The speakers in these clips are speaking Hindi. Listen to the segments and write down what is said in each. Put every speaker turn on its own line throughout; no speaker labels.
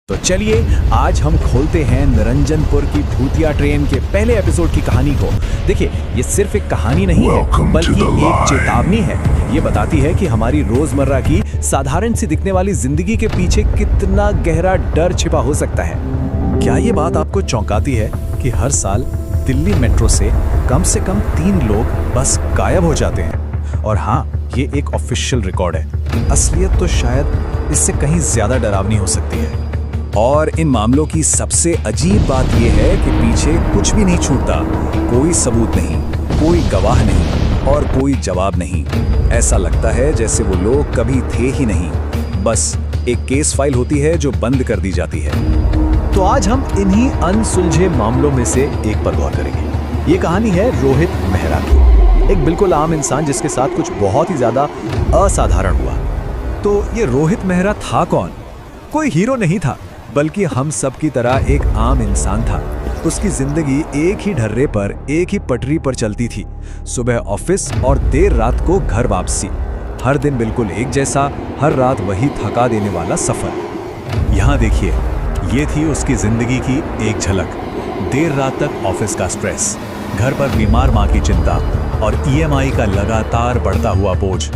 तो चलिए आज हम खोलते हैं निरंजनपुर की भूतिया ट्रेन के पहले एपिसोड की कहानी को। देखिए, ये सिर्फ एक कहानी नहीं है बल्कि एक चेतावनी है। ये बताती है कि हमारी रोजमर्रा की साधारण सी दिखने वाली जिंदगी के पीछे कितना गहरा डर छिपा हो सकता है। क्या ये बात आपको चौंकाती है कि हर साल दिल्ली मेट्रो से कम 3 लोग बस गायब हो जाते हैं? और हाँ, ये एक ऑफिशियल रिकॉर्ड है। असलियत तो शायद इससे कहीं ज्यादा डरावनी हो सकती है। और इन मामलों की सबसे अजीब बात यह है कि पीछे कुछ भी नहीं छूटता। कोई सबूत नहीं, कोई गवाह नहीं और कोई जवाब नहीं। ऐसा लगता है जैसे वो लोग कभी थे ही नहीं, बस एक केस फाइल होती है जो बंद कर दी जाती है। तो आज हम इन्हीं अनसुलझे मामलों में से एक पर गौर करेंगे। ये कहानी है रोहित मेहरा की, एक बिल्कुल आम इंसान जिसके साथ कुछ बहुत ही ज्यादा असाधारण हुआ। तो ये रोहित मेहरा था कौन? कोई हीरो नहीं था, बल्कि हम सब की तरह एक आम इंसान था। उसकी जिंदगी एक ही ढर्रे पर, एक ही पटरी पर चलती थी। सुबह ऑफिस और देर रात को घर वापसी। हर दिन बिल्कुल एक जैसा, हर रात वही थका देने वाला सफर। यहाँ देखिए, ये थी उसकी जिंदगी की एक झलक। देर रात तक ऑफिस का स्ट्रेस, घर पर बीमार माँ की चिंता और ईएमआई का लगातार बढ़ता हुआ बोझ।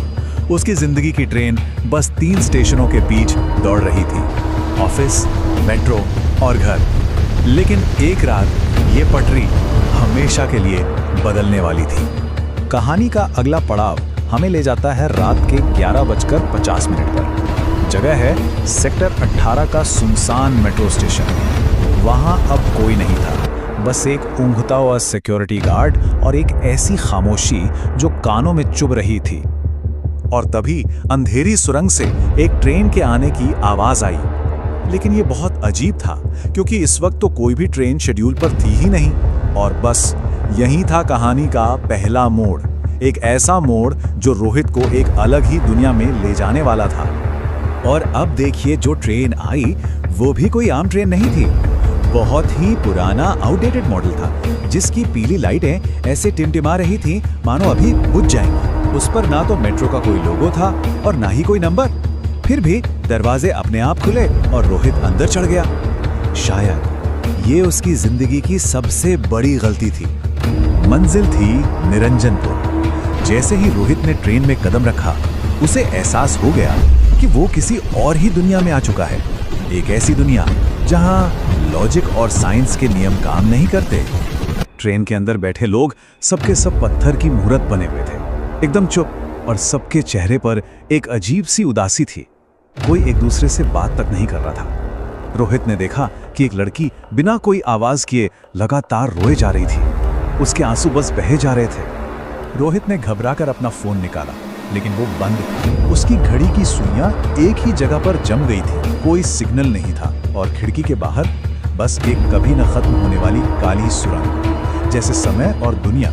उसकी जिंदगी की ट्रेन बस 3 स्टेशनों के बीच दौड़ रही थी, ऑफिस, मेट्रो और घर। लेकिन एक रात ये पटरी हमेशा के लिए बदलने वाली थी। कहानी का अगला पड़ाव हमें ले जाता है रात के 11:50 पर। जगह है सेक्टर 18 का सुनसान मेट्रो स्टेशन। वहां अब कोई नहीं था, बस एक ऊँघता हुआ सिक्योरिटी गार्ड और एक ऐसी खामोशी जो कानों में चुभ रही थी। और तभी अंधेरी सुरंग से एक ट्रेन के आने की आवाज आई। लेकिन ये बहुत अजीब था, क्योंकि इस वक्त तो कोई भी ट्रेन शेड्यूल पर थी ही नहीं। और बस यही था कहानी का पहला मोड़, एक ऐसा मोड़ जो रोहित को एक अलग ही दुनिया में ले जाने वाला था। और अब देखिए, जो ट्रेन आई वो भी कोई आम ट्रेन नहीं थी। बहुत ही पुराना आउटडेटेड मॉडल था, जिसकी पीली लाइटें ऐसे टिमटिमा रही थी मानो अभी बुझ जाएंगी। उस पर ना तो मेट्रो का कोई लोगो था और ना ही कोई नंबर। फिर भी दरवाजे अपने आप खुले और रोहित अंदर चढ़ गया। शायद ये उसकी जिंदगी की सबसे बड़ी गलती थी। मंजिल थी निरंजनपुर। जैसे ही रोहित ने ट्रेन में कदम रखा, उसे एहसास हो गया कि वो किसी और ही दुनिया में आ चुका है। एक ऐसी दुनिया जहां लॉजिक और साइंस के नियम काम नहीं करते। ट्रेन के अंदर बैठे लोग सबके सब पत्थर की मूर्त बने हुए थे, एकदम चुप, और सबके चेहरे पर एक अजीब सी उदासी थी। कोई एक दूसरे से बात तक नहीं कर रहा था। रोहित ने देखा कि एक लड़की बिना कोई आवाज किए लगातार रोए जा रही थी। उसके आंसू बस बहे जा रहे थे। रोहित ने घबराकर अपना फोन निकाला, लेकिन वो बंद था। उसकी घड़ी की सुइयां एक ही जगह पर जम गई थी। कोई सिग्नल नहीं था और खिड़की के बाहर बस एक कभी न खत्म होने वाली काली सुरंग, जैसे समय और दुनिया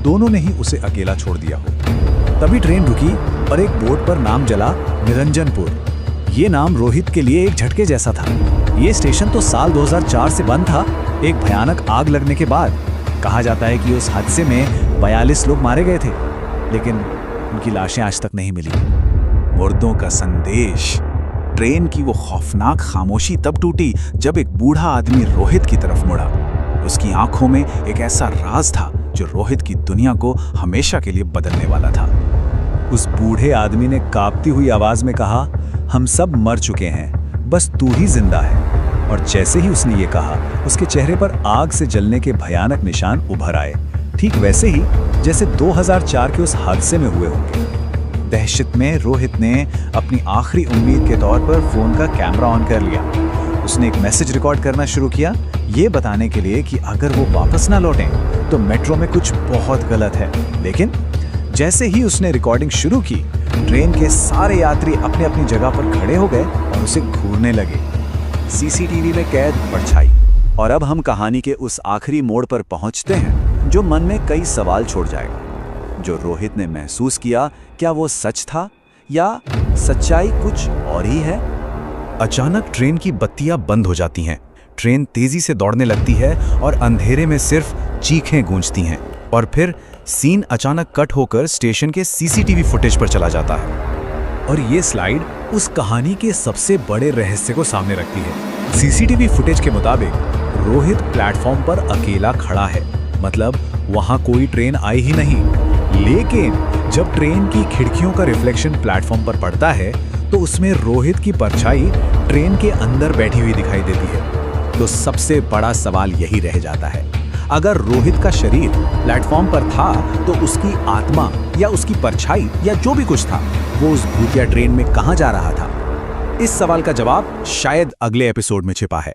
दोनों ने ही उसे अकेला छोड़ दिया हो। तभी ट्रेन रुकी और एक बोर्ड पर नाम जला, निरंजनपुर। ये नाम रोहित के लिए एक झटके जैसा था। ये स्टेशन तो साल 2004 से बंद था, एक भयानक आग लगने के बाद। कहा जाता है कि उस हादसे में 42 लोग मारे गए थे, लेकिन उनकी लाशें आज तक नहीं मिली। मुर्दों का संदेश। ट्रेन की वो खौफनाक खामोशी तब टूटी जब एक बूढ़ा आदमी रोहित की तरफ मुड़ा। उसकी आंखों में एक ऐसा राज था जो रोहित की दुनिया को हमेशा के लिए बदलने वाला था। उस बूढ़े आदमी ने कांपती हुई आवाज में कहा, हम सब मर चुके हैं, बस तू ही जिंदा है। और जैसे ही उसने ये कहा, उसके चेहरे पर आग से जलने के भयानक निशान उभर आए, ठीक वैसे ही जैसे 2004 के उस हादसे में हुए होंगे। दहशत में रोहित ने अपनी आखिरी उम्मीद के तौर पर फोन का कैमरा ऑन कर लिया। उसने एक मैसेज रिकॉर्ड करना शुरू किया, ये बताने के लिए कि अगर वो वापस ना लौटें तो मेट्रो में कुछ बहुत गलत है। लेकिन जैसे ही उसने रिकॉर्डिंग शुरू की, ट्रेन के सारे यात्री अपने अपनी जगह पर खड़े हो गए और उसे घूरने लगे। सीसीटीवी में कैद परछाई। और अब हम कहानी के उस आखिरी मोड़ पर पहुंचते हैं जो मन में कई सवाल छोड़ जाएगा। जो रोहित ने महसूस किया, क्या वो सच था या सच्चाई कुछ और ही है? अचानक ट्रेन की बत्तियां बंद हो जाती हैं। ट्रेन तेजी से दौड़ने लगती है और अंधेरे में सिर्फ चीखें गूंजती हैं। और फिर सीन अचानक कट होकर स्टेशन के सीसीटीवी फुटेज पर चला जाता है। और ये स्लाइड उस कहानी के सबसे बड़े रहस्य को सामने रखती है। सीसीटीवी फुटेज के मुताबिक रोहित प्लेटफॉर्म पर अकेला खड़ा है, मतलब वहां कोई ट्रेन आई ही नहीं। लेकिन जब ट्रेन की खिड़कियों का रिफ्लेक्शन प्लेटफॉर्म पर पड़ता है तो उसमें रोहित की परछाई ट्रेन के अंदर बैठी हुई दिखाई देती है। तो सबसे बड़ा सवाल यही रह जाता है, अगर रोहित का शरीर प्लेटफॉर्म पर था तो उसकी आत्मा या उसकी परछाई या जो भी कुछ था वो उस भूतिया ट्रेन में कहां जा रहा था? इस सवाल का जवाब शायद अगले एपिसोड में छिपा है।